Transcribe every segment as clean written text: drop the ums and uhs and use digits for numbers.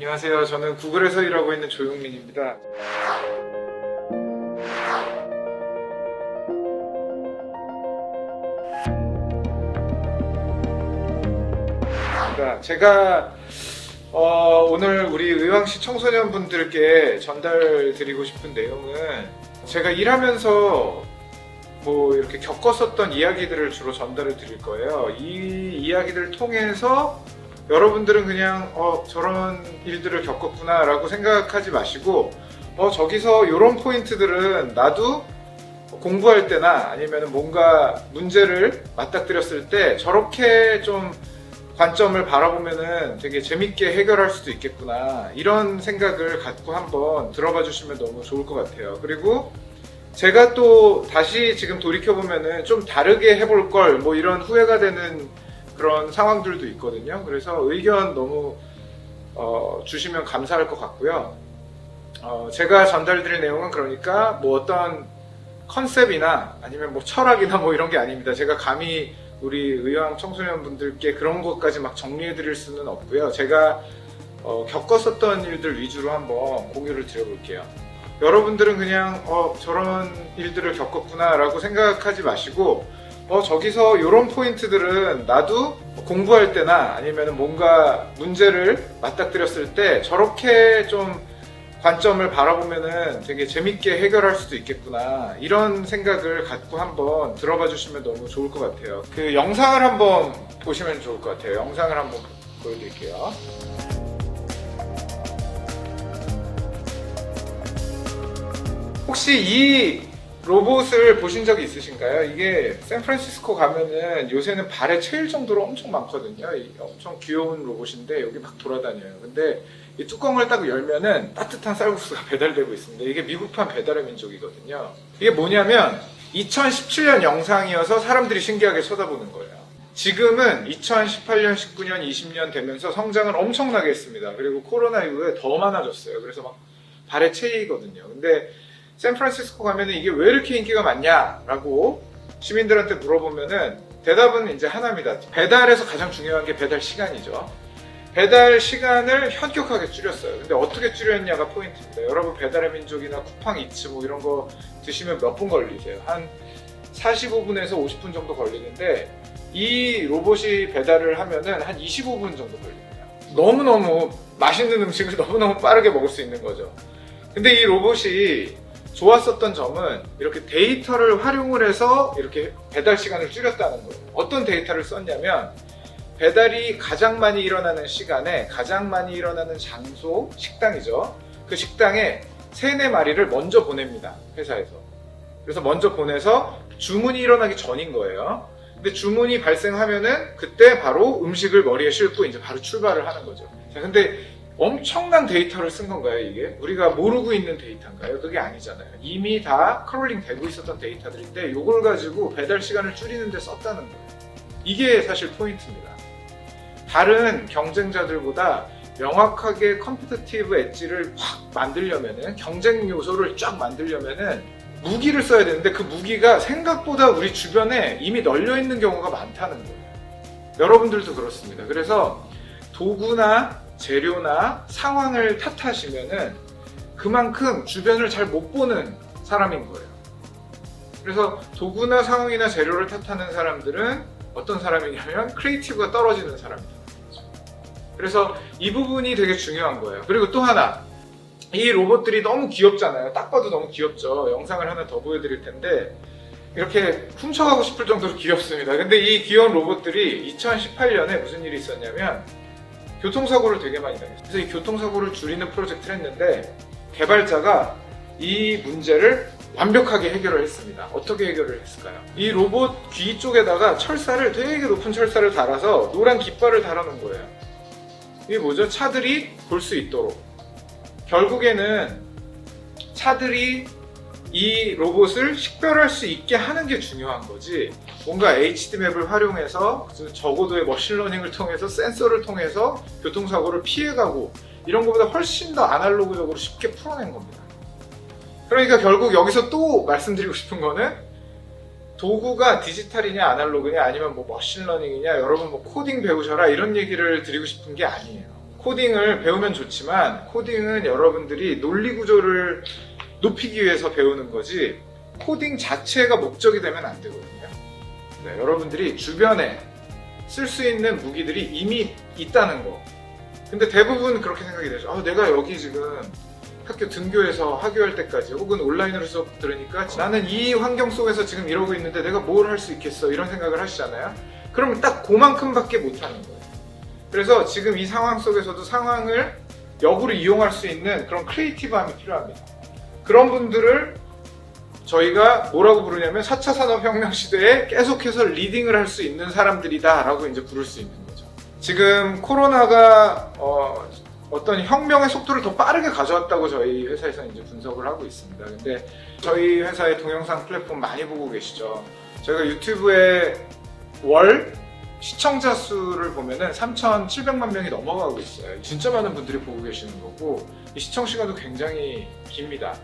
안녕하세요. 저는 구글에서 일하고 있는 조용민입니다. 제가 오늘 우리 의왕시 청소년분들께 전달드리고 싶은 내용은 제가 일하면서 이렇게 겪었었던 이야기들을 주로 전달을 드릴 거예요. 이 이야기들을 통해서 여러분들은 그냥 저런 일들을 겪었구나 라고 생각하지 마시고 저기서 이런 포인트들은 나도 공부할 때나 아니면 뭔가 문제를 맞닥뜨렸을 때 저렇게 좀 관점을 바라보면은 되게 재밌게 해결할 수도 있겠구나, 이런 생각을 갖고 한번 들어봐 주시면 너무 좋을 것 같아요. 그리고 제가 또 다시 지금 돌이켜보면은 좀 다르게 해볼 걸, 이런 후회가 되는 그런 상황들도 있거든요. 그래서 의견 너무 주시면 감사할 것 같고요. 제가 전달드릴 내용은 그러니까 어떤 컨셉이나 아니면 철학이나 이런 게 아닙니다. 제가 감히 우리 의왕 청소년분들께 그런 것까지 막 정리해드릴 수는 없고요. 제가 겪었었던 일들 위주로 한번 공유를 드려볼게요. 여러분들은 그냥 저런 일들을 겪었구나 라고 생각하지 마시고 저기서 이런 포인트들은 나도 공부할 때나 아니면 뭔가 문제를 맞닥뜨렸을 때 저렇게 좀 관점을 바라보면은 되게 재밌게 해결할 수도 있겠구나, 이런 생각을 갖고 한번 들어봐 주시면 너무 좋을 것 같아요. 그 영상을 한번 보시면 좋을 것 같아요. 영상을 한번 보여드릴게요. 혹시 이 로봇을 보신 적이 있으신가요? 이게 샌프란시스코 가면은 요새는 발에 채일 정도로 엄청 많거든요. 엄청 귀여운 로봇인데 여기 막 돌아다녀요. 근데 이 뚜껑을 딱 열면은 따뜻한 쌀국수가 배달되고 있습니다. 이게 미국판 배달의 민족이거든요. 이게 뭐냐면 2017년 영상이어서 사람들이 신기하게 쳐다보는 거예요. 지금은 2018년, 19년, 20년 되면서 성장을 엄청나게 했습니다. 그리고 코로나 이후에 더 많아졌어요. 그래서 막 발에 채이거든요. 근데 샌프란시스코 가면은 이게 왜 이렇게 인기가 많냐라고 시민들한테 물어보면은 대답은 이제 하나입니다. 배달에서 가장 중요한 게 배달 시간이죠. 배달 시간을 현격하게 줄였어요. 근데 어떻게 줄였냐가 포인트입니다. 여러분 배달의 민족이나 쿠팡이츠 이런 거 드시면 몇 분 걸리세요? 한 45분에서 50분 정도 걸리는데 이 로봇이 배달을 하면은 한 25분 정도 걸립니다. 너무너무 맛있는 음식을 너무너무 빠르게 먹을 수 있는 거죠. 근데 이 로봇이 좋았었던 점은 이렇게 데이터를 활용을 해서 이렇게 배달 시간을 줄였다는 거예요. 어떤 데이터를 썼냐면 배달이 가장 많이 일어나는 시간에 가장 많이 일어나는 장소, 식당이죠. 그 식당에 3-4마리를 먼저 보냅니다. 회사에서. 그래서 먼저 보내서 주문이 일어나기 전인 거예요. 근데 주문이 발생하면은 그때 바로 음식을 머리에 싣고 이제 바로 출발을 하는 거죠. 자, 근데 엄청난 데이터를 쓴 건가요, 이게? 우리가 모르고 있는 데이터인가요? 그게 아니잖아요. 이미 다 크롤링 되고 있었던 데이터들인데 이걸 가지고 배달 시간을 줄이는 데 썼다는 거예요. 이게 사실 포인트입니다. 다른 경쟁자들보다 명확하게 컴피티티브 엣지를 확 만들려면은, 경쟁 요소를 쫙 만들려면은 무기를 써야 되는데 그 무기가 생각보다 우리 주변에 이미 널려 있는 경우가 많다는 거예요. 여러분들도 그렇습니다. 그래서 도구나 재료나 상황을 탓하시면은 그만큼 주변을 잘 못 보는 사람인 거예요. 그래서 도구나 상황이나 재료를 탓하는 사람들은 어떤 사람이냐면 크리에이티브가 떨어지는 사람이에요. 그래서 이 부분이 되게 중요한 거예요. 그리고 또 하나, 이 로봇들이 너무 귀엽잖아요. 딱 봐도 너무 귀엽죠. 영상을 하나 더 보여드릴 텐데 이렇게 훔쳐가고 싶을 정도로 귀엽습니다. 근데 이 귀여운 로봇들이 2018년에 무슨 일이 있었냐면 교통사고를 되게 많이 당했어요. 그래서 이 교통사고를 줄이는 프로젝트를 했는데 개발자가 이 문제를 완벽하게 해결을 했습니다. 어떻게 해결을 했을까요? 이 로봇 귀 쪽에다가 철사를, 되게 높은 철사를 달아서 노란 깃발을 달아놓은 거예요. 이게 뭐죠? 차들이 볼 수 있도록. 결국에는 차들이 이 로봇을 식별할 수 있게 하는 게 중요한 거지, 뭔가 HD맵을 활용해서 저고도의 머신러닝을 통해서 센서를 통해서 교통사고를 피해가고 이런 것보다 훨씬 더 아날로그적으로 쉽게 풀어낸 겁니다. 그러니까 결국 여기서 또 말씀드리고 싶은 거는 도구가 디지털이냐 아날로그냐 아니면 머신러닝이냐, 여러분 코딩 배우셔라 이런 얘기를 드리고 싶은 게 아니에요. 코딩을 배우면 좋지만 코딩은 여러분들이 논리 구조를 높이기 위해서 배우는 거지 코딩 자체가 목적이 되면 안 되거든요. 네, 여러분들이 주변에 쓸 수 있는 무기들이 이미 있다는 거. 근데 대부분 그렇게 생각이 되죠. 내가 여기 지금 학교 등교해서 학교할 때까지 혹은 온라인으로 수업 들으니까 나는 이 환경 속에서 지금 이러고 있는데 내가 뭘 할 수 있겠어 이런 생각을 하시잖아요. 그러면 딱 그만큼밖에 못하는 거예요. 그래서 지금 이 상황 속에서도 상황을 역으로 이용할 수 있는 그런 크리에이티브함이 필요합니다. 그런 분들을 저희가 뭐라고 부르냐면 4차 산업혁명 시대에 계속해서 리딩을 할 수 있는 사람들이다 라고 이제 부를 수 있는 거죠. 지금 코로나가 어떤 혁명의 속도를 더 빠르게 가져왔다고 저희 회사에서 이제 분석을 하고 있습니다. 근데 저희 회사의 동영상 플랫폼 많이 보고 계시죠. 저희가 유튜브에 월 시청자 수를 보면은 3,700만 명이 넘어가고 있어요. 진짜 많은 분들이 보고 계시는 거고 이 시청 시간도 굉장히 깁니다.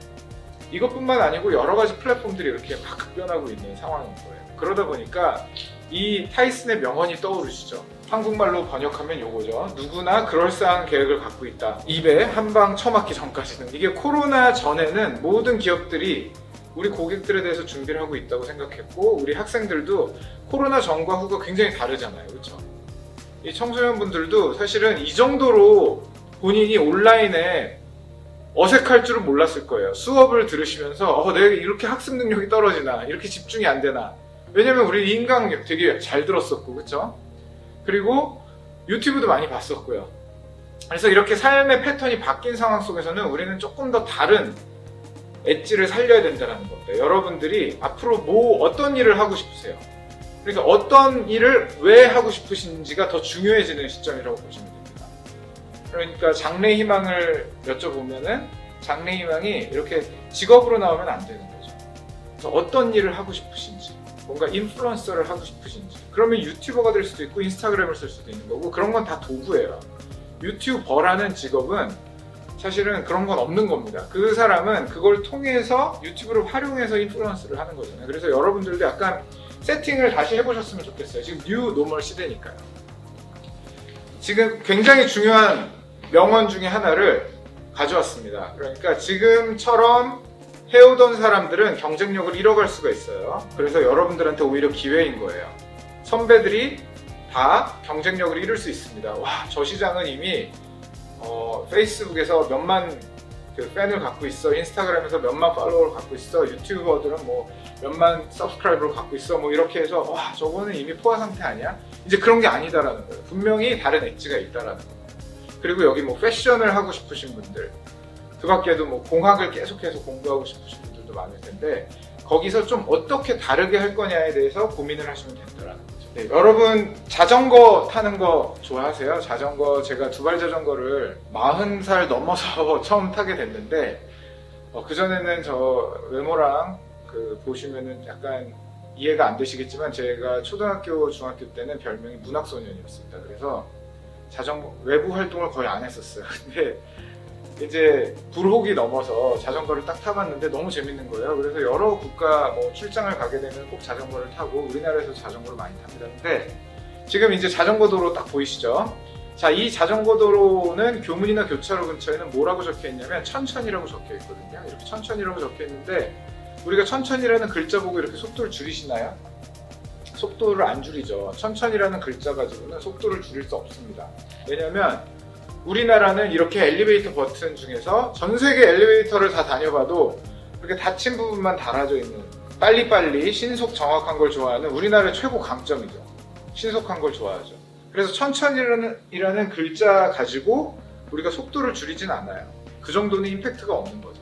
이것뿐만 아니고 여러 가지 플랫폼들이 이렇게 막 급변하고 있는 상황인 거예요. 그러다 보니까 이 타이슨의 명언이 떠오르시죠. 한국말로 번역하면 요거죠. 누구나 그럴싸한 계획을 갖고 있다. 입에 한 방 쳐맞기 전까지는. 이게 코로나 전에는 모든 기업들이 우리 고객들에 대해서 준비를 하고 있다고 생각했고 우리 학생들도 코로나 전과 후가 굉장히 다르잖아요. 그렇죠? 이 청소년분들도 사실은 이 정도로 본인이 온라인에 어색할 줄은 몰랐을 거예요. 수업을 들으시면서 내가 이렇게 학습 능력이 떨어지나 이렇게 집중이 안 되나. 왜냐면 우리 인강 되게 잘 들었었고 그렇죠? 그리고 유튜브도 많이 봤었고요. 그래서 이렇게 삶의 패턴이 바뀐 상황 속에서는 우리는 조금 더 다른 엣지를 살려야 된다는 겁니다. 여러분들이 앞으로 어떤 일을 하고 싶으세요? 그러니까 어떤 일을 왜 하고 싶으신지가 더 중요해지는 시점이라고 보시면 됩니다. 그러니까 장래 희망을 여쭤보면은 장래 희망이 이렇게 직업으로 나오면 안 되는 거죠. 그래서 어떤 일을 하고 싶으신지, 뭔가 인플루언서를 하고 싶으신지, 그러면 유튜버가 될 수도 있고 인스타그램을 쓸 수도 있는 거고 그런 건 다 도구예요. 유튜버라는 직업은 사실은 그런 건 없는 겁니다. 그 사람은 그걸 통해서 유튜브를 활용해서 인플루언스를 하는 거잖아요. 그래서 여러분들도 약간 세팅을 다시 해보셨으면 좋겠어요. 지금 뉴 노멀 시대니까요. 지금 굉장히 중요한 명언 중에 하나를 가져왔습니다. 그러니까 지금처럼 해오던 사람들은 경쟁력을 잃어갈 수가 있어요. 그래서 여러분들한테 오히려 기회인 거예요. 선배들이 다 경쟁력을 잃을 수 있습니다. 저 시장은 이미 페이스북에서 몇만 팬을 갖고 있어, 인스타그램에서 몇만 팔로워를 갖고 있어, 유튜버들은 몇만 서브스크라이버를 갖고 있어, 이렇게 해서 저거는 이미 포화 상태 아니야? 이제 그런 게 아니다라는 거예요. 분명히 다른 엣지가 있다라는 거예요. 그리고 여기 패셔ن을 하고 싶으신 분들, 그 밖에도 공학을 계속해서 공부하고 싶으신 분들도 많을 텐데 거기서 좀 어떻게 다르게 할 거냐에 대해서 고민을 하시면 된다라는 거죠. 네, 여러분 자전거 타는 거 좋아하세요? 자전거, 제가 두발 자전거를 40살 넘어서 처음 타게 됐는데 그전에는 저 외모랑 보시면은 약간 이해가 안 되시겠지만 제가 초등학교, 중학교 때는 별명이 문학소년이었습니다. 그래서 자전거 외부 활동을 거의 안 했었어요. 근데 이제 불혹이 넘어서 자전거를 딱 타봤는데 너무 재밌는 거예요. 그래서 여러 국가 출장을 가게 되면 꼭 자전거를 타고 우리나라에서 자전거를 많이 탑니다. 근데 지금 이제 자전거 도로 딱 보이시죠? 자, 이 자전거 도로는 교문이나 교차로 근처에는 뭐라고 적혀 있냐면 천천히라고 적혀 있거든요. 이렇게 천천히라고 적혀 있는데 우리가 천천히라는 글자 보고 이렇게 속도를 줄이시나요? 속도를 안 줄이죠. 천천히라는 글자 가지고는 속도를 줄일 수 없습니다. 왜냐면 우리나라는 이렇게 엘리베이터 버튼 중에서 전 세계 엘리베이터를 다 다녀봐도 이렇게 닫힌 부분만 달아져 있는 빨리빨리 신속 정확한 걸 좋아하는 우리나라의 최고 강점이죠. 신속한 걸 좋아하죠. 그래서 천천히라는 글자 가지고 우리가 속도를 줄이진 않아요. 그 정도는 임팩트가 없는 거죠.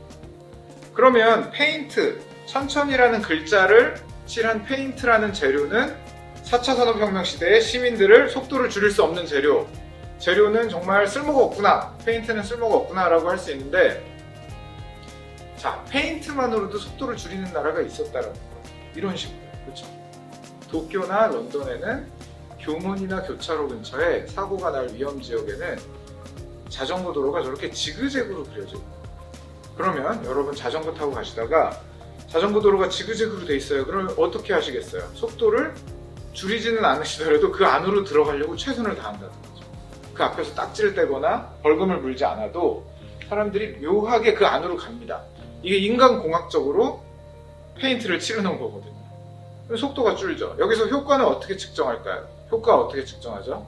그러면 페인트, 천천히라는 글자를 칠한 페인트라는 재료는 4차 산업혁명 시대의 시민들을 속도를 줄일 수 없는 재료는 정말 쓸모가 없구나, 페인트는 쓸모가 없구나 라고 할 수 있는데, 자, 페인트만으로도 속도를 줄이는 나라가 있었다라는 거예요. 이런 식으로. 그렇죠? 도쿄나 런던에는 교문이나 교차로 근처에 사고가 날 위험 지역에는 자전거 도로가 저렇게 지그재그로 그려져 있어요. 그러면 여러분 자전거 타고 가시다가 자전거 도로가 지그재그로 돼 있어요. 그럼 어떻게 하시겠어요? 속도를 줄이지는 않으시더라도 그 안으로 들어가려고 최선을 다한다는 거죠. 그 앞에서 딱지를 떼거나 벌금을 물지 않아도 사람들이 묘하게 그 안으로 갑니다. 이게 인간공학적으로 페인트를 칠해놓은 거거든요. 속도가 줄죠. 여기서 효과는 어떻게 측정할까요? 효과 어떻게 측정하죠?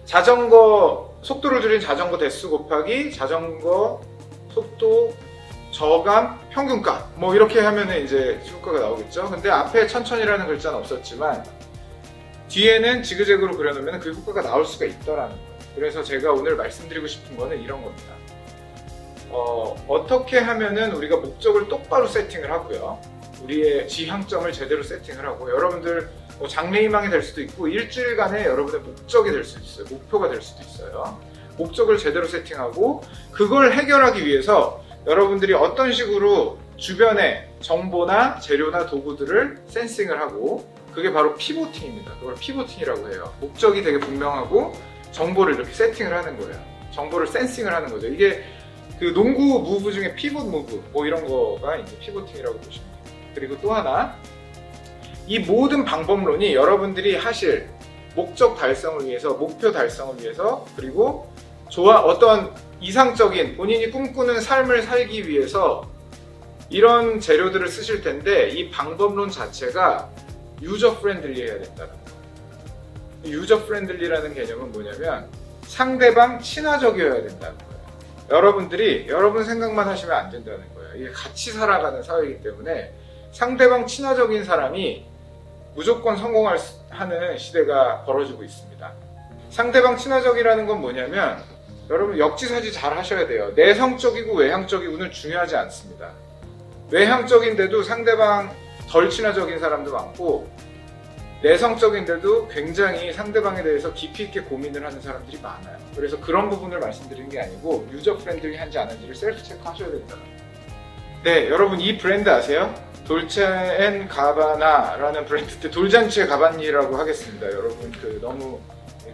자전거 속도를 줄인 자전거 대수 곱하기 자전거 속도 저감 평균값 뭐 이렇게 하면은 이제 효과가 나오겠죠. 근데 앞에 천천히라는 글자는 없었지만 뒤에는 지그재그로 그려놓으면 그 효과가 나올 수가 있더라는 거예요. 그래서 제가 오늘 말씀드리고 싶은 거는 이런 겁니다. 어떻게 하면은 우리가 목적을 똑바로 세팅을 하고요. 우리의 지향점을 제대로 세팅을 하고 여러분들 뭐 장래희망이 될 수도 있고 일주일간의 여러분의 목적이 될 수도 있어요. 목표가 될 수도 있어요. 목적을 제대로 세팅하고 그걸 해결하기 위해서 여러분들이 어떤 식으로 주변의 정보나 재료나 도구들을 센싱을 하고 그게 바로 피보팅입니다. 그걸 피보팅이라고 해요. 목적이 되게 분명하고 정보를 이렇게 세팅을 하는 거예요. 정보를 센싱을 하는 거죠. 이게 그 농구 무브 중에 피봇 무브 뭐 이런 거가 이제 피보팅이라고 보시면 돼요. 그리고 또 하나 이 모든 방법론이 여러분들이 하실 목적 달성을 위해서 목표 달성을 위해서 그리고 어떤 이상적인 본인이 꿈꾸는 삶을 살기 위해서 이런 재료들을 쓰실 텐데 이 방법론 자체가 유저 프렌들리해야 된다는 거예요. 유저 프렌들리라는 개념은 뭐냐면 상대방 친화적이어야 된다는 거예요. 여러분들이 여러분 생각만 하시면 안 된다는 거예요. 이게 같이 살아가는 사회이기 때문에 상대방 친화적인 사람이 무조건 성공하는 시대가 벌어지고 있습니다. 상대방 친화적이라는 건 뭐냐면 여러분 역지사지 잘 하셔야 돼요. 내성적이고 외향적이고는 중요하지 않습니다. 외향적인데도 상대방 덜 친화적인 사람도 많고 내성적인데도 굉장히 상대방에 대해서 깊이 있게 고민을 하는 사람들이 많아요. 그래서 그런 부분을 말씀드리는 게 아니고 유저 프렌들리한지 안 한지를 셀프 체크 하셔야 된다. 네, 여러분 이 브랜드 아세요? 돌체앤가바나라는 브랜드 때 돌잔치의 가바니라고 하겠습니다. 여러분 너무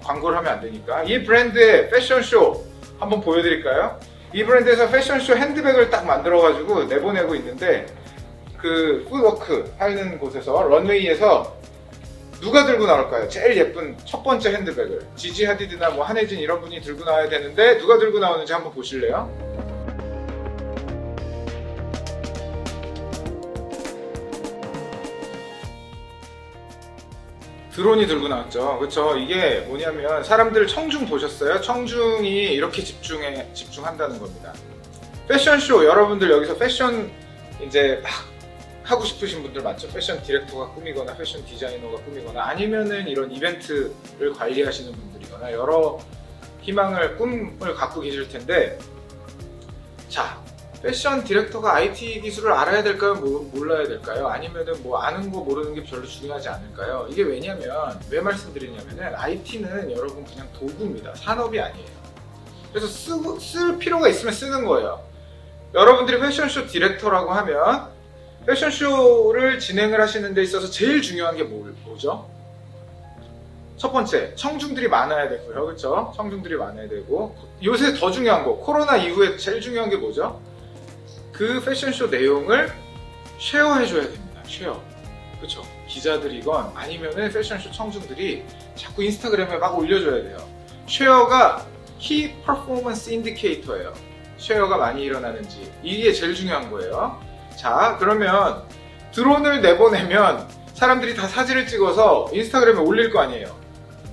광고를 하면 안 되니까 이 브랜드의 패션쇼 한번 보여드릴까요? 이 브랜드에서 패션쇼 핸드백을 딱 만들어가지고 내보내고 있는데 그 푸드워크 하는 곳에서 런웨이에서 누가 들고 나올까요? 제일 예쁜 첫 번째 핸드백을 지지 하디드나 뭐 한혜진 이런 분이 들고 나와야 되는데 누가 들고 나오는지 한번 보실래요? 드론이 들고 나왔죠. 그렇죠? 이게 뭐냐면 사람들 청중 보셨어요? 청중이 이렇게 집중한다는 겁니다. 패션쇼 여러분들 여기서 패션 이제 막 하고 싶으신 분들 많죠. 패션 디렉터가 꾸미거나 패션 디자이너가 꾸미거나 아니면은 이런 이벤트를 관리하시는 분들이거나 여러 꿈을 갖고 계실 텐데 자 패션 디렉터가 IT 기술을 알아야 될까요? 몰라야 될까요? 아니면은 뭐 아는 거 모르는 게 별로 중요하지 않을까요? 이게 왜냐면 왜 말씀드리냐면은 IT는 여러분 그냥 도구입니다. 산업이 아니에요. 그래서 쓸 필요가 있으면 쓰는 거예요. 여러분들이 패션쇼 디렉터라고 하면 패션쇼를 진행을 하시는 데 있어서 제일 중요한 게 뭐죠? 첫 번째, 청중들이 많아야 되고요. 그렇죠? 청중들이 많아야 되고 요새 더 중요한 거, 코로나 이후에 제일 중요한 게 뭐죠? 그 패션쇼 내용을 쉐어해줘야 됩니다. 쉐어. 그렇죠? 기자들이건 아니면은 패션쇼 청중들이 자꾸 인스타그램에 막 올려줘야 돼요. 쉐어가 키 퍼포먼스 인디케이터예요. 쉐어가 많이 일어나는지 이게 제일 중요한 거예요. 자, 그러면 드론을 내보내면 사람들이 다 사진을 찍어서 인스타그램에 올릴 거 아니에요.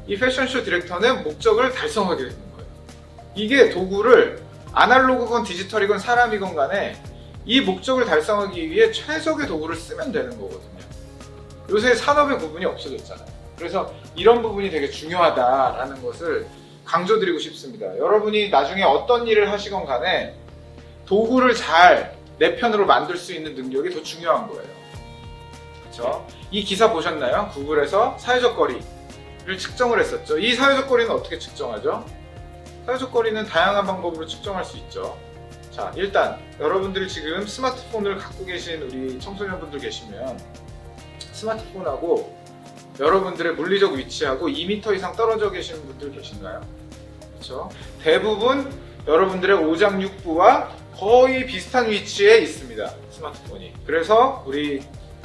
이 패션쇼 디렉터는 목적을 달성하게 되는 거예요. 이게 도구를 아날로그건 디지털이건 사람이건 간에 이 목적을 달성하기 위해 최적의 도구를 쓰면 되는 거거든요. 요새 산업의 구분이 없어졌잖아요. 그래서 이런 부분이 되게 중요하다라는 것을 강조드리고 싶습니다. 여러분이 나중에 어떤 일을 하시건 간에 도구를 잘 내 편으로 만들 수 있는 능력이 더 중요한 거예요. 그렇죠? 이 기사 보셨나요? 구글에서 사회적 거리를 측정을 했었죠. 이 사회적 거리는 어떻게 측정하죠? 사회적 거리는 다양한 방법으로 측정할 수 있죠. 자, 일단 여러분들이 지금 스마트폰을 갖고 계신 우리 청소년분들 계시면 스마트폰하고 여러분들의 물리적 위치하고 2m 이상 떨어져 계시는 분들 계신가요? 그렇죠? 대부분 여러분들의 오장육부와 거의 비슷한 위치에 있습니다. 스마트폰이. 그래서 우리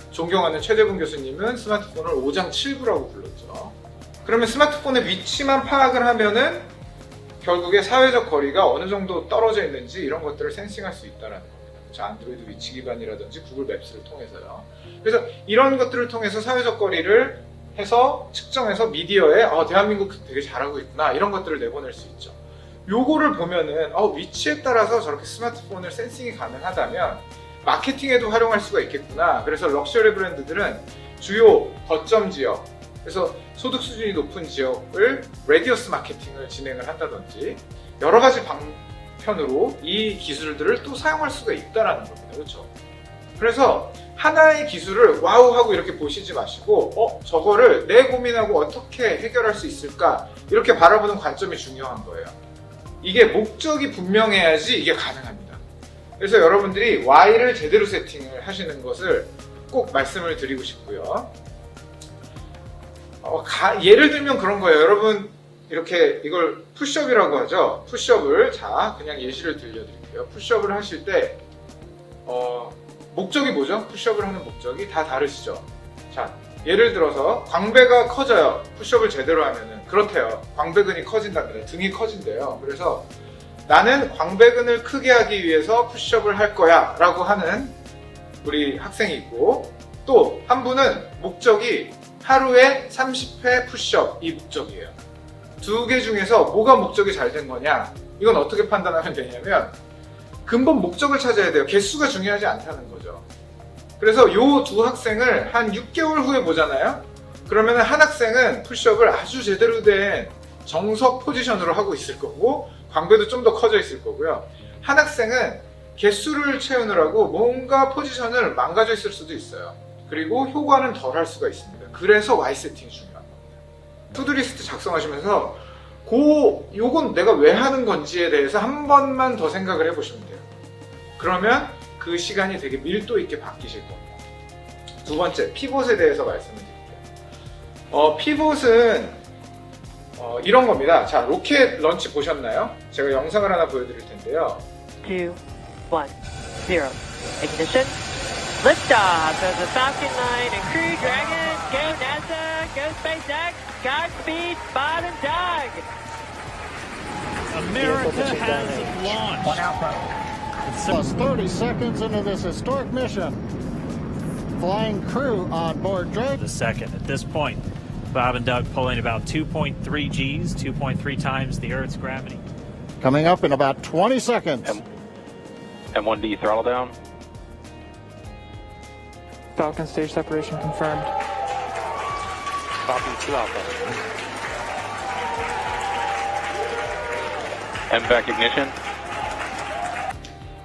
존경하는 최대분 교수님은 스마트폰을 오장칠부라고 불렀죠. 그러면 스마트폰의 위치만 파악을 하면은 결국에 사회적 거리가 어느 정도 떨어져 있는지 이런 것들을 센싱할 수 있다는 겁니다. 그렇죠? 안드로이드 위치 기반이라든지 구글 맵스를 통해서요. 그래서 이런 것들을 통해서 사회적 거리를 해서 측정해서 미디어에 대한민국 되게 잘하고 있구나 이런 것들을 내보낼 수 있죠. 요거를 보면은 위치에 따라서 저렇게 스마트폰을 센싱이 가능하다면 마케팅에도 활용할 수가 있겠구나. 그래서 럭셔리 브랜드들은 주요 거점 지역, 그래서 소득 수준이 높은 지역을 레디어스 마케팅을 진행을 한다든지 여러 가지 방편으로 이 기술들을 또 사용할 수가 있다는 겁니다. 그렇죠? 그래서 하나의 기술을 와우 하고 이렇게 보시지 마시고 저거를 내 고민하고 어떻게 해결할 수 있을까 이렇게 바라보는 관점이 중요한 거예요. 이게 목적이 분명해야지 이게 가능합니다. 그래서 여러분들이 Y를 제대로 세팅을 하시는 것을 꼭 말씀을 드리고 싶고요. 예를 들면 그런 거예요. 여러분 이렇게 이걸 푸시업이라고 하죠. 푸시업을 그냥 예시를 들려드릴게요. 푸시업을 하실 때 목적이 뭐죠? 푸시업을 하는 목적이 다 다르시죠. 자, 예를 들어서 광배가 커져요. 푸시업을 제대로 하면은 그렇대요. 광배근이 커진답니다. 등이 커진대요. 그래서 나는 광배근을 크게 하기 위해서 푸시업을 할 거야 라고 하는 우리 학생이 있고, 또 한 분은 목적이 하루에 30회 푸시업 이 목적이에요. 두 개 중에서 뭐가 목적이 잘 된 거냐, 이건 어떻게 판단하면 되냐면 근본 목적을 찾아야 돼요. 개수가 중요하지 않다는 거죠. 그래서 요 두 학생을 한 6개월 후에 보잖아요. 그러면 한 학생은 푸시업을 아주 제대로 된 정석 포지션으로 하고 있을 거고 광배도 좀 더 커져 있을 거고요. 한 학생은 개수를 채우느라고 뭔가 포지션을 망가져 있을 수도 있어요. 그리고 효과는 덜 할 수가 있습니다. 그래서 Y 세팅이 중요한 겁니다. 투두리스트 작성하시면서 요건 내가 왜 하는 건지에 대해서 한 번만 더 생각을 해보시면 돼요. 그러면 그 시간이 되게 밀도 있게 바뀌실 겁니다. 두 번째, 피봇에 대해서 말씀을 드릴게요. 피봇은 이런 겁니다. 자, 로켓 런치 보셨나요? 제가 영상을 하나 보여드릴 텐데요. 2, 1, 0. Ignition. Liftoff of the Falcon 9 and Crew Dragon. Go NASA. Go SpaceX. Godspeed, Bob and Doug. America has launched. One outpost. Plus 30 seconds into this historic mission. Flying crew on board Drake. The second. At this point, Bob and Doug pulling about 2.3 Gs, 2.3 times the Earth's gravity. Coming up in about 20 seconds. M1D throttle down. Falcon stage separation confirmed. Copy 2 Alpha. MVAC ignition.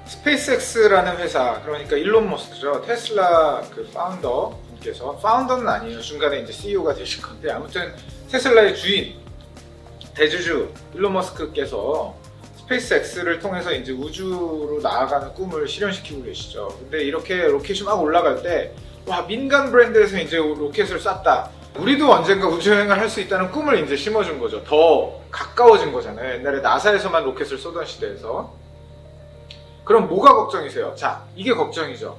스페이스X라는 회사, 그러니까 일론 머스크죠. 테슬라 그 파운더 분께서, 파운더는 아니에요. 중간에 이제 CEO가 되실 건데, 아무튼 테슬라의 주인, 대주주 일론 머스크께서 스페이스X를 통해서 이제 우주로 나아가는 꿈을 실현시키고 계시죠. 근데 이렇게 로켓이 막 올라갈 때, 와, 민간 브랜드에서 이제 로켓을 쐈다. 우리도 언젠가 우주여행을 할 수 있다는 꿈을 이제 심어준 거죠. 더 가까워진 거잖아요. 옛날에 나사에서만 로켓을 쏘던 시대에서. 그럼 뭐가 걱정이세요? 자, 이게 걱정이죠.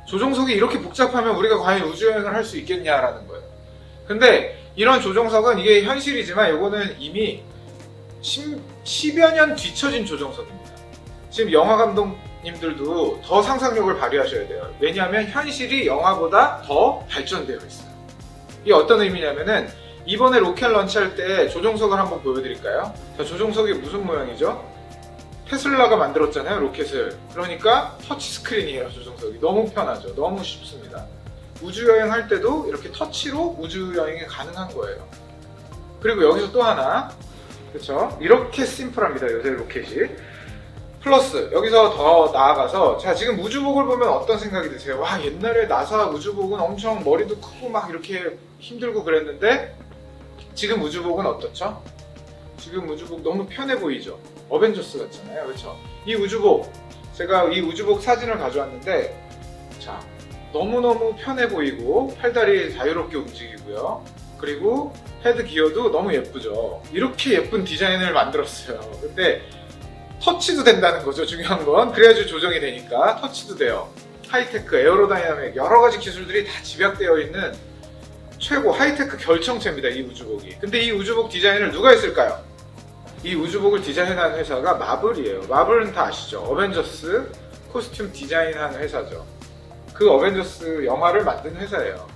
조종석이 이렇게 복잡하면 우리가 과연 우주여행을 할 수 있겠냐라는 거예요. 근데 이런 조종석은 이게 현실이지만 이거는 이미 10여 년 뒤처진 조종석입니다. 지금 영화 감독님들도 더 상상력을 발휘하셔야 돼요. 왜냐하면 현실이 영화보다 더 발전되어 있어요. 이게 어떤 의미냐면은 이번에 로켓 런치할 때 조종석을 한번 보여드릴까요? 자, 조종석이 무슨 모양이죠? 테슬라가 만들었잖아요, 로켓을. 그러니까 터치스크린이에요, 조종석이. 너무 편하죠. 너무 쉽습니다. 우주여행 할 때도 이렇게 터치로 우주여행이 가능한 거예요. 그리고 여기서 또 하나, 그렇죠? 이렇게 심플합니다, 요새 로켓이. 플러스 여기서 더 나아가서, 자, 지금 우주복을 보면 어떤 생각이 드세요? 와, 옛날에 나사 우주복은 엄청 머리도 크고 막 이렇게 힘들고 그랬는데 지금 우주복은 어떻죠? 지금 우주복 너무 편해 보이죠? 어벤져스 같잖아요, 그렇죠? 이 우주복, 제가 이 우주복 사진을 가져왔는데, 자, 너무너무 편해 보이고 팔다리 자유롭게 움직이고요. 그리고 헤드 기어도 너무 예쁘죠. 이렇게 예쁜 디자인을 만들었어요. 근데 터치도 된다는 거죠, 중요한 건. 그래야지 조정이 되니까. 터치도 돼요. 하이테크, 에어로다이나믹, 여러 가지 기술들이 다 집약되어 있는 최고 하이테크 결정체입니다, 이 우주복이. 근데 이 우주복 디자인을 누가 했을까요? 이 우주복을 디자인한 회사가 마블이에요. 마블은 다 아시죠? 어벤져스 코스튬 디자인한 회사죠. 그 어벤져스 영화를 만든 회사예요.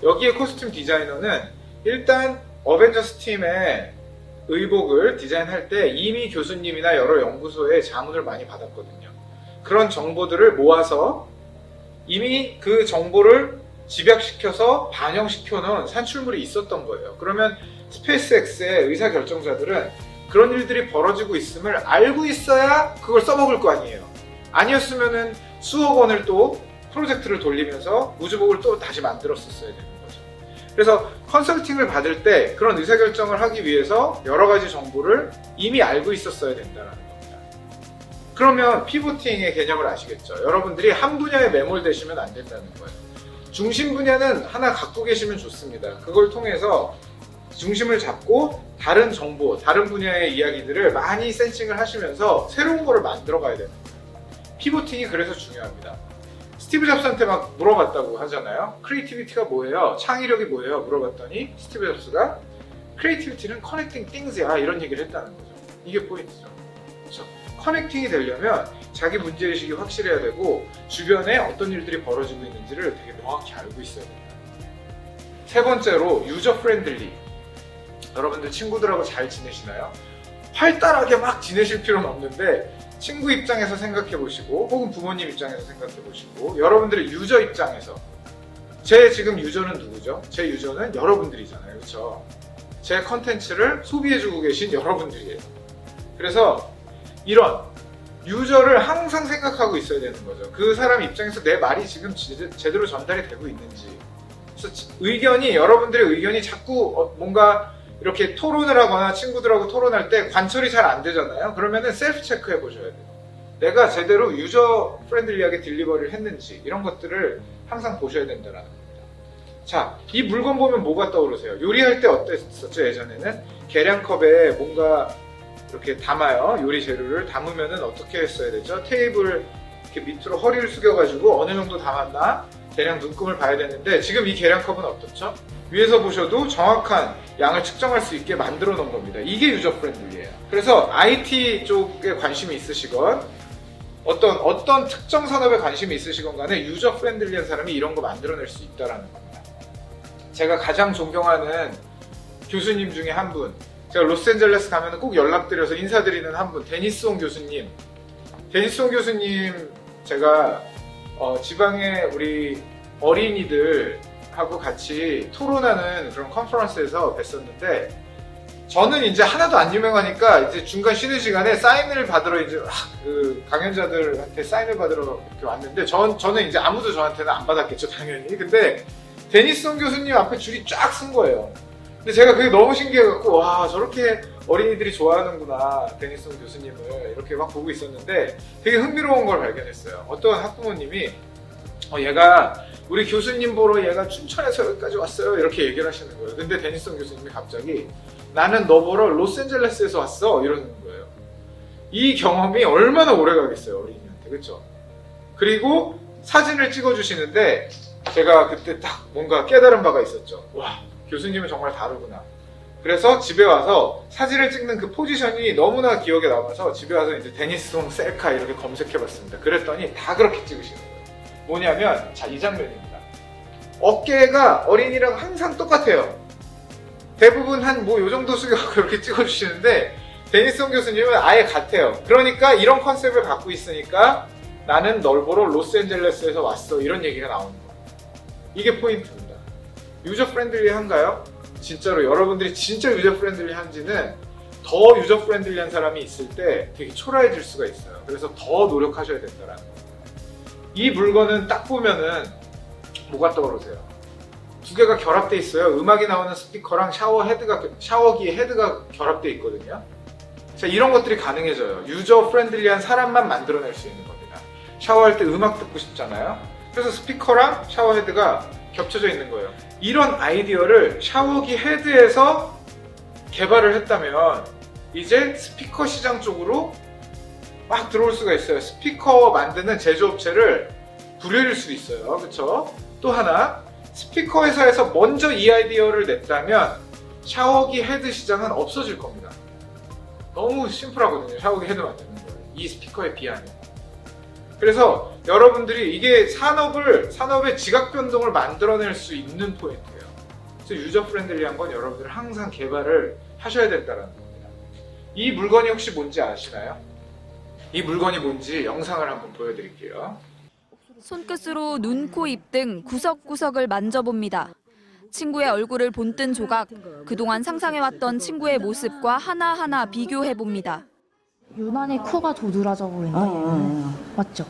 여기에 코스튬 디자이너는 일단 어벤져스 팀의 의복을 디자인할 때 이미 교수님이나 여러 연구소에 자문을 많이 받았거든요. 그런 정보들을 모아서 이미 그 정보를 집약시켜서 반영시켜 놓은 산출물이 있었던 거예요. 그러면 스페이스X의 의사결정자들은 그런 일들이 벌어지고 있음을 알고 있어야 그걸 써먹을 거 아니에요. 아니었으면은 수억 원을 또 프로젝트를 돌리면서 우주복을 또 다시 만들었었어야 되는 거죠. 그래서 컨설팅을 받을 때 그런 의사결정을 하기 위해서 여러 가지 정보를 이미 알고 있었어야 된다는 겁니다. 그러면 피보팅의 개념을 아시겠죠? 여러분들이 한 분야에 매몰되시면 안 된다는 거예요. 중심 분야는 하나 갖고 계시면 좋습니다. 그걸 통해서 중심을 잡고 다른 정보, 다른 분야의 이야기들을 많이 센싱을 하시면서 새로운 거를 만들어 가야 되는 거예요. 피보팅이 그래서 중요합니다. 스티브 잡스한테 막 물어봤다고 하잖아요. 크리에이티비티가 뭐예요? 창의력이 뭐예요? 물어봤더니 스티브 잡스가 크리에이티비티는 커넥팅 띵스야 이런 얘기를 했다는 거죠. 이게 포인트죠. 그렇죠? 커넥팅이 되려면 자기 문제의식이 확실해야 되고 주변에 어떤 일들이 벌어지고 있는지를 되게 명확히 알고 있어야 됩니다. 세 번째로 유저 프렌들리. 여러분들 친구들하고 잘 지내시나요? 활달하게 막 지내실 필요는 없는데 친구 입장에서 생각해 보시고 혹은 부모님 입장에서 생각해 보시고 여러분들의 유저 입장에서 제 지금 유저는 누구죠? 제 유저는 여러분들이잖아요. 그렇죠? 제 컨텐츠를 소비해주고 계신 여러분들이에요. 그래서 이런 유저를 항상 생각하고 있어야 되는 거죠. 그 사람 입장에서 내 말이 지금 제대로 전달이 되고 있는지. 그래서 의견이 여러분들의 의견이 자꾸 뭔가 이렇게 토론을 하거나 친구들하고 토론할 때 관철이 잘 안 되잖아요. 그러면은 셀프 체크해 보셔야 돼요. 내가 제대로 유저 프렌들리하게 딜리버리를 했는지 이런 것들을 항상 보셔야 된다는 겁니다. 자, 이 물건 보면 뭐가 떠오르세요? 요리할 때 어땠었죠? 예전에는 계량컵에 뭔가 이렇게 담아요. 요리 재료를 담으면은 어떻게 했어야 되죠? 테이블 이렇게 밑으로 허리를 숙여가지고 어느 정도 담았나 대략 눈금을 봐야 되는데 지금 이 계량컵은 어떻죠? 위에서 보셔도 정확한 양을 측정할 수 있게 만들어 놓은 겁니다. 이게 유저 프렌들리예요. 그래서 IT 쪽에 관심이 있으시건 어떤 특정 산업에 관심이 있으시건 간에 유저 프렌들리한 사람이 이런 거 만들어낼 수 있다는 겁니다. 제가 가장 존경하는 교수님 중에 한 분, 제가 로스앤젤레스 가면 꼭 연락드려서 인사드리는 한 분, 데니스온 교수님. 데니스온 교수님 제가 지방의 우리 어린이들하고 같이 토론하는 그런 컨퍼런스에서 뵀었는데 저는 이제 하나도 안 유명하니까 이제 중간 쉬는 시간에 사인을 받으러 이제 그 강연자들한테 사인을 받으러 이렇게 왔는데 저는 이제 아무도 저한테는 안 받았겠죠 당연히. 근데 데니스온 교수님 앞에 줄이 쫙 쓴 거예요. 근데 제가 그게 너무 신기해갖고 와 저렇게 어린이들이 좋아하는구나 데니스온 교수님을 이렇게 막 보고 있었는데 되게 흥미로운 걸 발견했어요. 어떤 학부모님이 얘가 우리 교수님 보러 얘가 춘천에서 여기까지 왔어요 이렇게 얘기를 하시는 거예요. 근데 데니스온 교수님이 갑자기 나는 너 보러 로스앤젤레스에서 왔어 이러는 거예요. 이 경험이 얼마나 오래 가겠어요 어린이한테. 그렇죠? 그리고 사진을 찍어주시는데 제가 그때 딱 뭔가 깨달은 바가 있었죠. 와 교수님은 정말 다르구나. 그래서 집에 와서 사진을 찍는 그 포지션이 너무나 기억에 남아서 집에 와서 이제 데니스온 셀카 이렇게 검색해봤습니다. 그랬더니 다 그렇게 찍으시는 거예요. 뭐냐면 자 이 장면입니다. 어깨가 어린이랑 항상 똑같아요. 대부분 한 뭐 요 정도 숙여서 이렇게 찍어주시는데 데니스온 교수님은 아예 같아요. 그러니까 이런 컨셉을 갖고 있으니까 나는 널 보러 로스앤젤레스에서 왔어 이런 얘기가 나오는 거예요. 이게 포인트입니다. 유저 프렌들리한가요? 진짜로 여러분들이 진짜 유저 프렌들리한지는 더 유저 프렌들리한 사람이 있을 때 되게 초라해질 수가 있어요. 그래서 더 노력하셔야 된다는 거예요. 이 물건은 딱 보면은 뭐가 떠오르세요? 두 개가 결합돼 있어요. 음악이 나오는 스피커랑 샤워기 헤드가 결합돼 있거든요. 자, 이런 것들이 가능해져요. 유저 프렌들리한 사람만 만들어낼 수 있는 겁니다. 샤워할 때 음악 듣고 싶잖아요. 그래서 스피커랑 샤워 헤드가 겹쳐져 있는 거예요. 이런 아이디어를 샤워기 헤드에서 개발을 했다면 이제 스피커 시장 쪽으로 막 들어올 수가 있어요. 스피커 만드는 제조업체를 부릴 수 있어요. 그렇죠? 또 하나 스피커 회사에서 먼저 이 아이디어를 냈다면 샤워기 헤드 시장은 없어질 겁니다. 너무 심플하거든요. 샤워기 헤드 만드는 거예요. 이 스피커에 비하면. 그래서 여러분들이 이게 산업의 지각 변동을 만들어낼 수 있는 포인트예요. 그래서 유저 프렌들리한 건 여러분들 항상 개발을 하셔야 된다는 겁니다. 이 물건이 혹시 뭔지 아시나요? 이 물건이 뭔지 영상을 한번 보여드릴게요. 손끝으로 눈, 코, 입 등 구석구석을 만져봅니다. 친구의 얼굴을 본뜬 조각, 그동안 상상해왔던 친구의 모습과 하나하나 비교해봅니다. 유난히 코가 도드라져 보인다. 맞죠?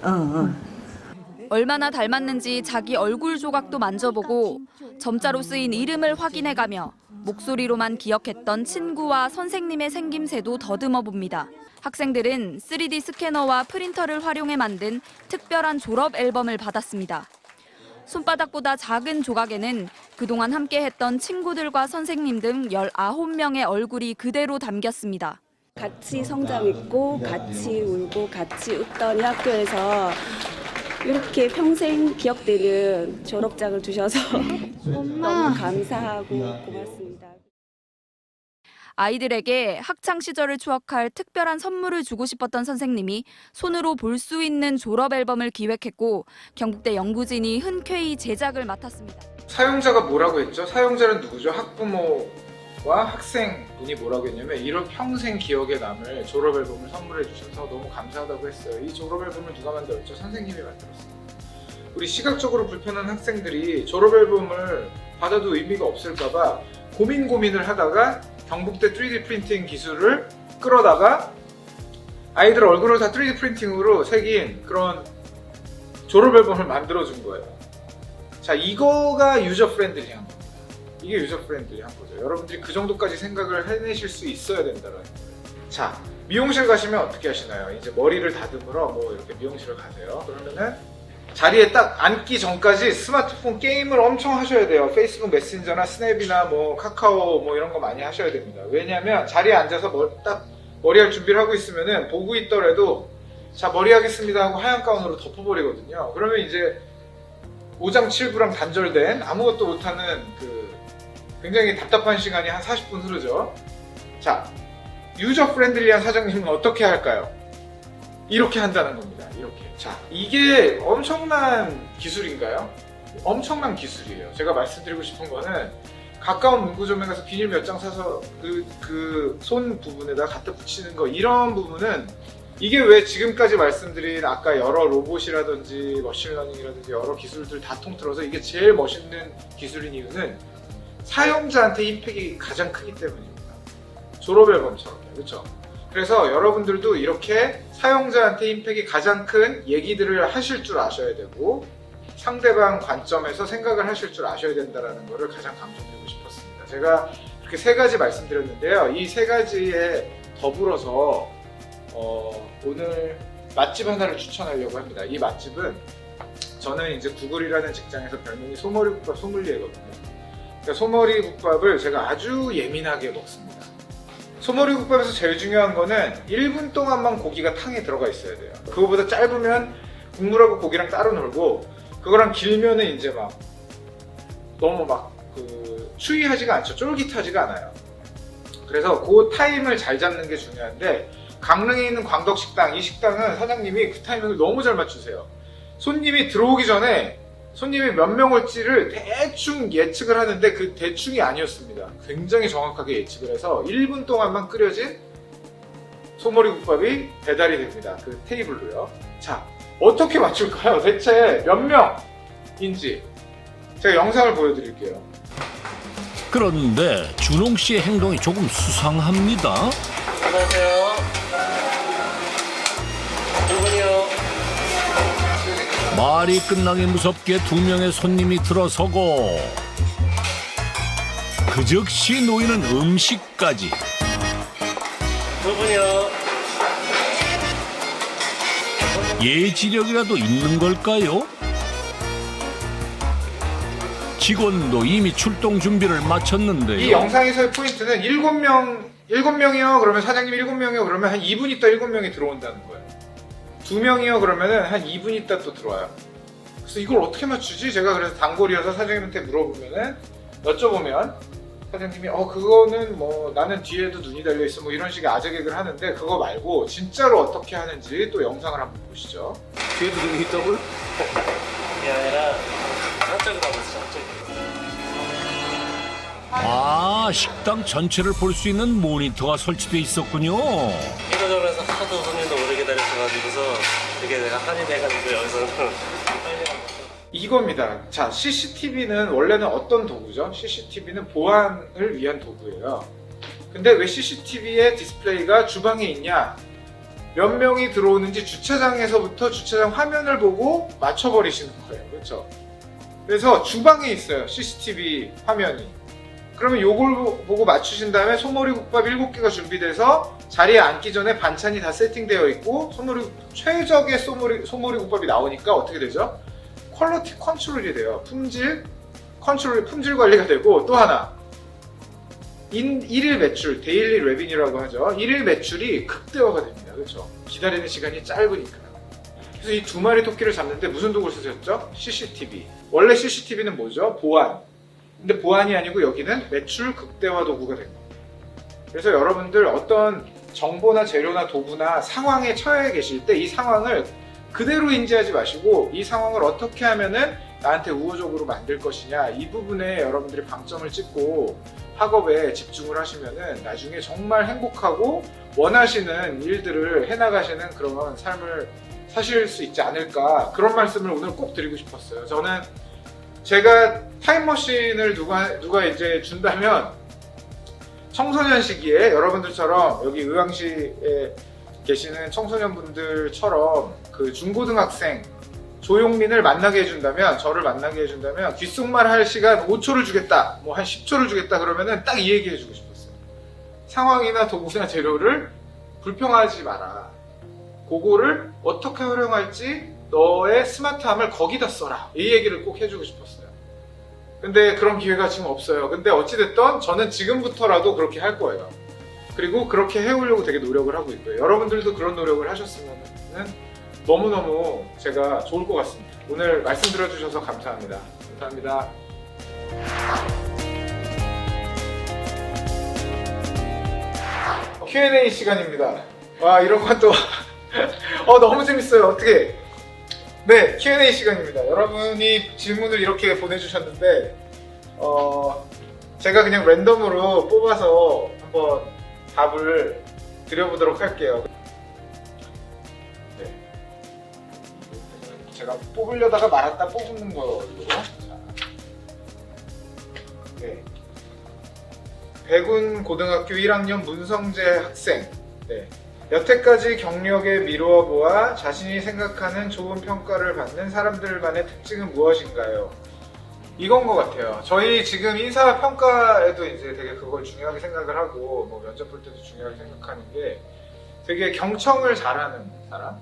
얼마나 닮았는지 자기 얼굴 조각도 만져보고 점자로 쓰인 이름을 확인해가며 목소리로만 기억했던 친구와 선생님의 생김새도 더듬어 봅니다. 학생들은 3D 스캐너와 프린터를 활용해 만든 특별한 졸업 앨범을 받았습니다. 손바닥보다 작은 조각에는 그동안 함께했던 친구들과 선생님 등 19명의 얼굴이 그대로 담겼습니다. 같이 성장했고 같이 울고 같이 웃던 이 학교에서 이렇게 평생 기억되는 졸업장을 주셔서 너무 감사하고 고맙습니다. 아이들에게 학창 시절을 추억할 특별한 선물을 주고 싶었던 선생님이 손으로 볼 수 있는 졸업 앨범을 기획했고 경북대 연구진이 흔쾌히 제작을 맡았습니다. 사용자가 뭐라고 했죠? 사용자는 누구죠? 학부모와 학생분이 뭐라고 했냐면 이런 평생 기억에 남을 졸업 앨범을 선물해 주셔서 너무 감사하다고 했어요. 이 졸업 앨범을 누가 만들었죠? 선생님이 만들었습니다. 우리 시각적으로 불편한 학생들이 졸업 앨범을 받아도 의미가 없을까봐 고민을 하다가 경북대 3D 프린팅 기술을 끌어다가 아이들 얼굴을 다 3D 프린팅으로 새긴 그런 졸업 앨범을 만들어준 거예요. 자, 이거가 유저 프렌들리한 겁니다. 이게 유저 프렌들리한 거죠. 여러분들이 그 정도까지 생각을 해내실 수 있어야 된다는 거예요. 자, 미용실 가시면 어떻게 하시나요? 이제 머리를 다듬으러 뭐 이렇게 미용실을 가세요. 그러면은 자리에 딱 앉기 전까지 스마트폰 게임을 엄청 하셔야 돼요. 페이스북 메신저나 스냅이나 뭐 카카오 뭐 이런 거 많이 하셔야 됩니다. 왜냐면 자리에 앉아서 딱 머리할 준비를 하고 있으면은 보고 있더라도 자, 머리 하겠습니다 하고 하얀 가운으로 덮어버리거든요. 그러면 이제 오장칠부랑 단절된 아무것도 못하는 그 굉장히 답답한 시간이 한 40분 흐르죠. 자, 유저 프렌들리한 사장님은 어떻게 할까요? 이렇게 한다는 겁니다. 이렇게. 자, 이게 엄청난 기술인가요? 엄청난 기술이에요. 제가 말씀드리고 싶은 거는 가까운 문구점에 가서 비닐 몇 장 사서 그 손 부분에다 갖다 붙이는 거, 이런 부분은 이게 왜 지금까지 말씀드린 아까 여러 로봇이라든지 머신러닝이라든지 여러 기술들 다 통틀어서 이게 제일 멋있는 기술인 이유는 사용자한테 임팩이 가장 크기 때문입니다. 졸업 앨범처럼요. 그렇죠? 그래서 여러분들도 이렇게 사용자한테 임팩이 가장 큰 얘기들을 하실 줄 아셔야 되고 상대방 관점에서 생각을 하실 줄 아셔야 된다는 것을 가장 강조드리고 싶었습니다. 제가 이렇게 세 가지 말씀드렸는데요. 이 세 가지에 더불어서 오늘 맛집 하나를 추천하려고 합니다. 이 맛집은 저는 이제 구글이라는 직장에서 별명이 소머리국밥 소믈리에거든요. 그러니까 소머리국밥을 제가 아주 예민하게 먹습니다. 소머리국밥에서 제일 중요한 거는 1분 동안만 고기가 탕에 들어가 있어야 돼요. 그거보다 짧으면 국물하고 고기랑 따로 놀고 그거랑 길면은 이제 막 너무 막 추위하지가 않죠. 쫄깃하지가 않아요. 그래서 그 타임을 잘 잡는 게 중요한데 강릉에 있는 광덕식당, 이 식당은 사장님이 그 타이밍을 너무 잘 맞추세요. 손님이 들어오기 전에 손님이 몇 명 올지를 대충 예측을 하는데 그 대충이 아니었습니다. 굉장히 정확하게 예측을 해서 1분 동안만 끓여진 소머리국밥이 배달이 됩니다. 그 테이블로요. 자, 어떻게 맞출까요? 대체 몇 명인지 제가 영상을 보여드릴게요. 그런데 준홍 씨의 행동이 조금 수상합니다. 안녕하세요. 말이 끝나기 무섭게 2명의 손님이 들어서고 그 즉시 놓이는 음식까지. 예지력이라도 있는 걸까요? 직원도 이미 출동 준비를 마쳤는데요. 이 영상에서의 포인트는 7명이요. 그러면 사장님 7명이요. 그러면 한 2분 있다 7명이 들어온다는 거예요. 2명이요. 그러면은 한 2분 있다 또 들어와요. 그래서 이걸 어떻게 맞추지? 제가 그래서 단골이어서 사장님한테 물어보면은, 여쭤보면 사장님이 그거는 뭐 나는 뒤에도 눈이 달려있어 뭐 이런 식의 아재 개그를 하는데 그거 말고 진짜로 어떻게 하는지 또 영상을 한번 보시죠. 뒤에도 눈이 있다고요? 이게 아니라 한쪽으로 하고 있어, 한쪽으로. 아, 식당 전체를 볼 수 있는 모니터가 설치돼 있었군요. 이러저러해서 하도 손님도 오래 기다리셔가지고서 이게 내가 한이 돼가지고 여기서는 이겁니다. 자, CCTV는 원래는 어떤 도구죠? CCTV는 보안을 위한 도구예요. 근데 왜 CCTV의 디스플레이가 주방에 있냐? 몇 명이 들어오는지 주차장에서부터 주차장 화면을 보고 맞춰버리시는 거예요. 그렇죠? 그래서 주방에 있어요. CCTV 화면이. 그러면 요걸 보고 맞추신 다음에 소머리국밥 7개가 준비돼서 자리에 앉기 전에 반찬이 다 세팅되어 있고 최적의 소머리국밥이 나오니까 어떻게 되죠? 퀄리티 컨트롤이 돼요. 품질 관리가 되고 또 하나 일일 매출, 데일리 레비뉴라고 하죠. 일일 매출이 극대화가 됩니다. 그렇죠? 기다리는 시간이 짧으니까. 그래서 이 두 마리 토끼를 잡는데 무슨 도구를 쓰셨죠? CCTV. 원래 CCTV는 뭐죠? 보안. 근데 보안이 아니고 여기는 매출 극대화 도구가 된 겁니다. 그래서 여러분들 어떤 정보나 재료나 도구나 상황에 처해 계실 때 이 상황을 그대로 인지하지 마시고 이 상황을 어떻게 하면은 나한테 우호적으로 만들 것이냐 이 부분에 여러분들이 방점을 찍고 학업에 집중을 하시면은 나중에 정말 행복하고 원하시는 일들을 해나가시는 그런 삶을 사실 수 있지 않을까 그런 말씀을 오늘 꼭 드리고 싶었어요. 저는 제가 타임머신을 누가 이제 준다면 청소년 시기에 여러분들처럼 여기 의왕시에 계시는 청소년분들처럼 그 중고등학생 조용민을 만나게 해준다면 저를 만나게 해준다면 귓속말 할 시간 5초를 주겠다 뭐 한 10초를 주겠다 그러면은 딱 이 얘기 해주고 싶었어요. 상황이나 도구나 재료를 불평하지 마라. 그거를 어떻게 활용할지 너의 스마트함을 거기다 써라. 이 얘기를 꼭 해주고 싶었어요. 근데 그런 기회가 지금 없어요. 근데 어찌됐든 저는 지금부터라도 그렇게 할 거예요. 그리고 그렇게 해오려고 되게 노력을 하고 있고요. 여러분들도 그런 노력을 하셨으면 너무너무 제가 좋을 것 같습니다. 오늘 말씀 들어주셔서 감사합니다. 감사합니다. Q&A 시간입니다. 와, 이런 건 또 너무 재밌어요. 어떻게? 네, Q&A 시간입니다. 여러분이 질문을 이렇게 보내주셨는데 제가 그냥 랜덤으로 뽑아서 한번 답을 드려보도록 할게요. 네. 제가 뽑으려다가 말았다 뽑는 걸로. 네. 백운 고등학교 1학년 문성재 학생. 네. 여태까지 경력에 미루어 보아 자신이 생각하는 좋은 평가를 받는 사람들만의 특징은 무엇인가요? 이건 것 같아요. 저희 지금 인사평가에도 이제 되게 그걸 중요하게 생각을 하고 뭐 면접 볼 때도 중요하게 생각하는 게 되게 경청을 잘하는 사람?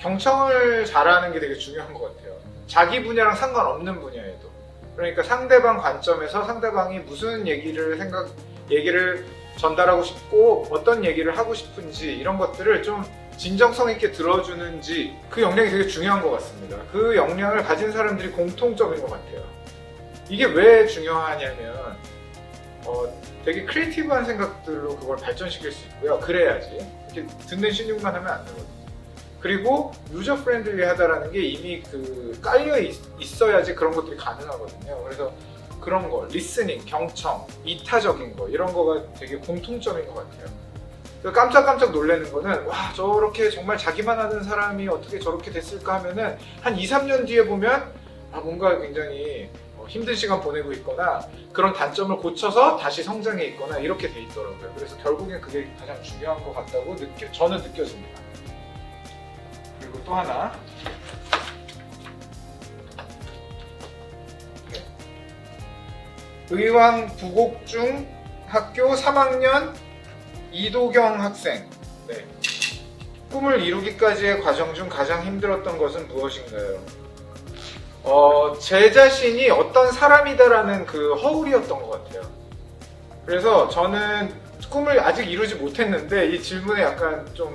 경청을 잘하는 게 되게 중요한 것 같아요. 자기 분야랑 상관없는 분야에도. 그러니까 상대방 관점에서 상대방이 무슨 얘기를 전달하고 싶고 어떤 얘기를 하고 싶은지 이런 것들을 좀 진정성 있게 들어주는지 그 역량이 되게 중요한 것 같습니다. 그 역량을 가진 사람들이 공통점인 것 같아요. 이게 왜 중요하냐면 되게 크리에이티브한 생각들로 그걸 발전시킬 수 있고요. 그래야지. 이렇게 듣는 신용만 하면 안 되거든요. 그리고 유저 프렌들리하다라는 게 이미 깔려 있어야지 그런 것들이 가능하거든요. 그래서 그런 거, 리스닝, 경청, 이타적인 거 이런 거가 되게 공통점인 것 같아요. 깜짝깜짝 놀라는 거는 와 저렇게 정말 자기만 하는 사람이 어떻게 저렇게 됐을까 하면은 한 2, 3년 뒤에 보면 뭔가 굉장히 힘든 시간 보내고 있거나 그런 단점을 고쳐서 다시 성장해 있거나 이렇게 돼 있더라고요. 그래서 결국엔 그게 가장 중요한 것 같다고 저는 느껴집니다. 그리고 또 하나 의왕 부곡중 학교 3학년 이도경 학생. 네. 꿈을 이루기까지의 과정 중 가장 힘들었던 것은 무엇인가요? 제 자신이 어떤 사람이다라는 그 허울이었던 것 같아요. 그래서 저는 꿈을 아직 이루지 못했는데 이 질문에 약간 좀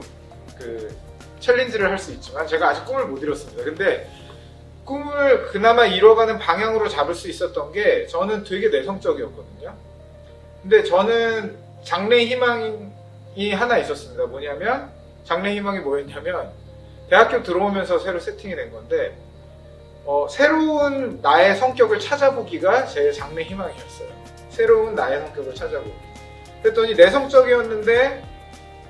챌린지를 할 수 있지만 제가 아직 꿈을 못 이뤘습니다. 근데 꿈을 그나마 이뤄가는 방향으로 잡을 수 있었던 게 저는 되게 내성적이었거든요. 근데 저는 장래 희망이 하나 있었습니다. 뭐냐면 장래 희망이 뭐였냐면 대학교 들어오면서 새로 세팅이 된 건데 새로운 나의 성격을 찾아보기가 제 장래 희망이었어요. 새로운 나의 성격을 찾아보기. 그랬더니 내성적이었는데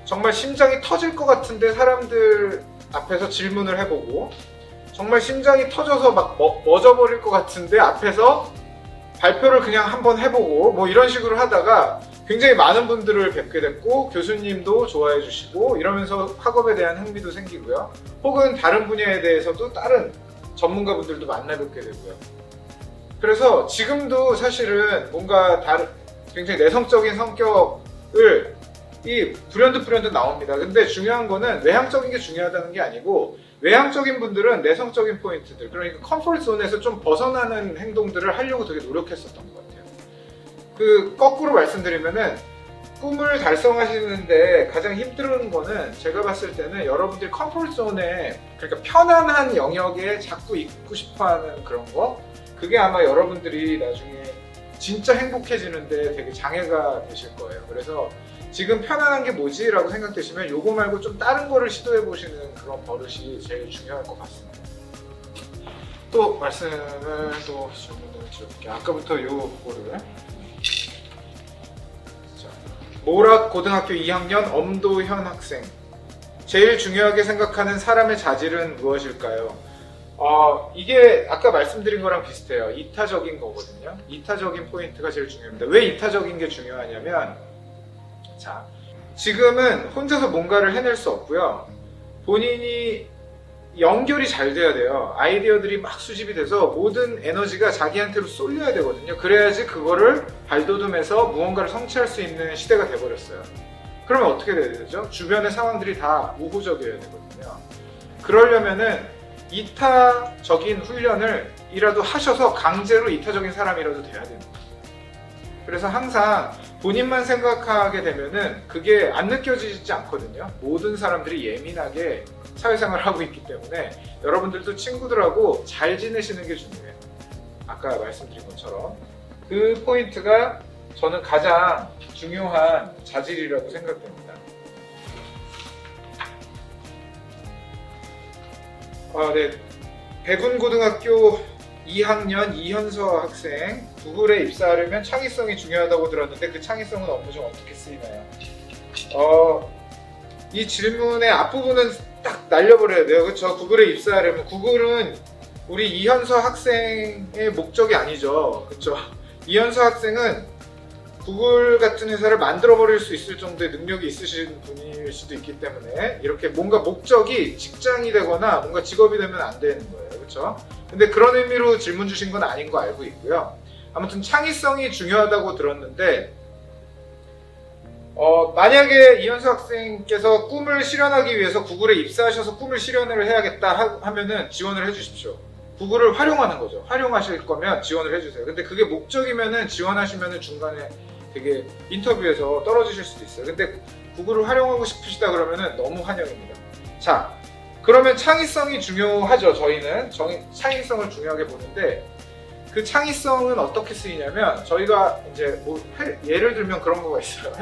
정말 심장이 터질 것 같은데 사람들 앞에서 질문을 해보고, 정말 심장이 터져서 막 멎어버릴 것 같은데 앞에서 발표를 그냥 한번 해보고 뭐 이런 식으로 하다가 굉장히 많은 분들을 뵙게 됐고, 교수님도 좋아해 주시고 이러면서 학업에 대한 흥미도 생기고요. 혹은 다른 분야에 대해서도 다른 전문가분들도 만나 뵙게 되고요. 그래서 지금도 사실은 뭔가 굉장히 내성적인 성격을 불현듯 나옵니다. 근데 중요한 거는 외향적인 게 중요하다는 게 아니고, 외향적인 분들은 내성적인 포인트들, 그러니까 컴포트 존에서 좀 벗어나는 행동들을 하려고 되게 노력했었던 것 같아요. 거꾸로 말씀드리면은 꿈을 달성하시는데 가장 힘든 거는 제가 봤을 때는 여러분들이 컴포트 존에, 그러니까 편안한 영역에 자꾸 있고 싶어 하는 그런 거, 그게 아마 여러분들이 나중에 진짜 행복해지는데 되게 장애가 되실 거예요. 그래서 지금 편안한 게 뭐지? 라고 생각되시면 요거 말고 좀 다른 거를 시도해 보시는 그런 버릇이 제일 중요할 것 같습니다. 또 질문을 드릴게요. 아까부터 요거를. 모락 고등학교 2학년 엄도현 학생. 제일 중요하게 생각하는 사람의 자질은 무엇일까요? 이게 아까 말씀드린 거랑 비슷해요. 이타적인 거거든요. 이타적인 포인트가 제일 중요합니다. 왜 이타적인 게 중요하냐면, 자, 지금은 혼자서 뭔가를 해낼 수 없고요. 본인이 연결이 잘 돼야 돼요. 아이디어들이 막 수집이 돼서 모든 에너지가 자기한테로 쏠려야 되거든요. 그래야지 그거를 발돋움해서 무언가를 성취할 수 있는 시대가 돼버렸어요. 그러면 어떻게 돼야 되죠? 주변의 상황들이 다 우호적이어야 되거든요. 그러려면은 이타적인 훈련을 이라도 하셔서 강제로 이타적인 사람이라도 돼야 됩니다. 그래서 항상 본인만 생각하게 되면은 그게 안 느껴지지 않거든요. 모든 사람들이 예민하게 사회생활을 하고 있기 때문에 여러분들도 친구들하고 잘 지내시는 게 중요해요. 아까 말씀드린 것처럼 그 포인트가 저는 가장 중요한 자질이라고 생각됩니다. 네. 백운고등학교 2학년 이현서 학생. 구글에 입사하려면 창의성이 중요하다고 들었는데 그 창의성은 업무 중 어떻게 쓰이나요? 이 질문의 앞부분은 딱 날려버려야 돼요. 그렇죠? 구글에 입사하려면, 구글은 우리 이현서 학생의 목적이 아니죠. 그렇죠? 이현서 학생은 구글 같은 회사를 만들어버릴 수 있을 정도의 능력이 있으신 분일 수도 있기 때문에 이렇게 뭔가 목적이 직장이 되거나 뭔가 직업이 되면 안 되는 거예요. 그렇죠? 근데 그런 의미로 질문 주신 건 아닌 거 알고 있고요. 아무튼 창의성이 중요하다고 들었는데, 만약에 이현수 학생께서 꿈을 실현하기 위해서 구글에 입사하셔서 꿈을 실현을 해야겠다 하면은 지원을 해주십시오. 구글을 활용하는 거죠. 활용하실 거면 지원을 해주세요. 근데 그게 목적이면은 지원하시면은 중간에 되게 인터뷰에서 떨어지실 수도 있어요. 근데 구글을 활용하고 싶으시다 그러면은 너무 환영입니다. 자, 그러면 창의성이 중요하죠. 저희는 창의성을 중요하게 보는데, 그 창의성은 어떻게 쓰이냐면, 저희가 이제 예를 들면 그런 거가 있어요.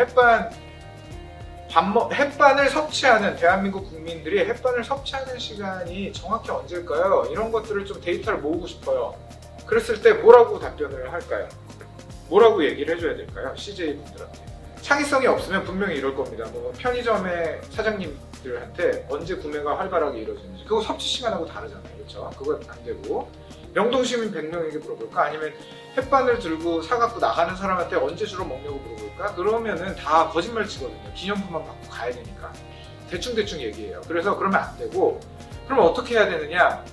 햇반을 섭취하는, 대한민국 국민들이 햇반을 섭취하는 시간이 정확히 언제일까요? 이런 것들을 좀 데이터를 모으고 싶어요. 그랬을 때 뭐라고 답변을 할까요? 뭐라고 얘기를 해줘야 될까요? CJ 분들한테. 창의성이 없으면 분명히 이럴 겁니다. 뭐 편의점의 사장님들한테 언제 구매가 활발하게 이루어지는지, 그거 섭취 시간하고 다르잖아요. 그렇죠? 그건 안 되고, 명동시민 100명에게 물어볼까? 아니면 햇반을 들고 사갖고 나가는 사람한테 언제 주로 먹냐고 물어볼까? 그러면은 다 거짓말 치거든요. 기념품만 받고 가야 되니까. 대충 얘기해요. 그래서 그러면 안 되고, 그러면 어떻게 해야 되느냐?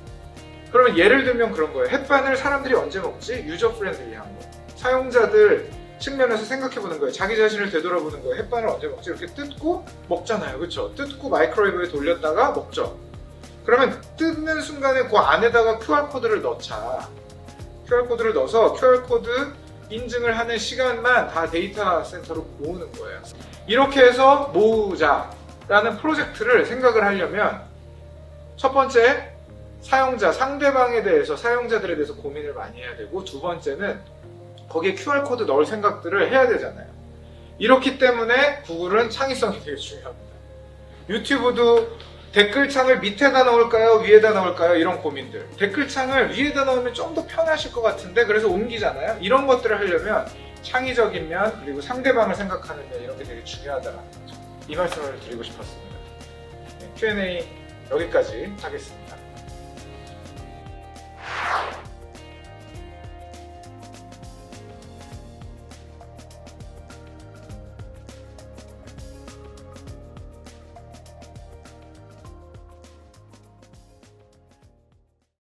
그러면 예를 들면 그런 거예요. 햇반을 사람들이 언제 먹지? 유저 프렌들리한 거. 사용자들 측면에서 생각해보는 거예요. 자기 자신을 되돌아보는 거예요. 햇반을 언제 먹지? 이렇게 뜯고 먹잖아요. 그렇죠? 뜯고 마이크로웨이브에 돌렸다가 먹죠. 그러면 뜯는 순간에 그 안에다가 QR코드를 넣자. QR코드를 넣어서 QR코드 인증을 하는 시간만 다 데이터 센터로 모으는 거예요. 이렇게 해서 모으자라는 프로젝트를 생각을 하려면, 첫 번째, 상대방에 대해서, 사용자들에 대해서 고민을 많이 해야 되고, 두 번째는 거기에 QR코드 넣을 생각들을 해야 되잖아요. 이렇기 때문에 구글은 창의성이 되게 중요합니다. 유튜브도 댓글창을 밑에다 넣을까요? 위에다 넣을까요? 이런 고민들. 댓글창을 위에다 넣으면 좀 더 편하실 것 같은데 그래서 옮기잖아요. 이런 것들을 하려면 창의적인 면 그리고 상대방을 생각하는 면 이런 게 되게 중요하다는 거죠. 이 말씀을 드리고 싶었습니다. Q&A 여기까지 하겠습니다.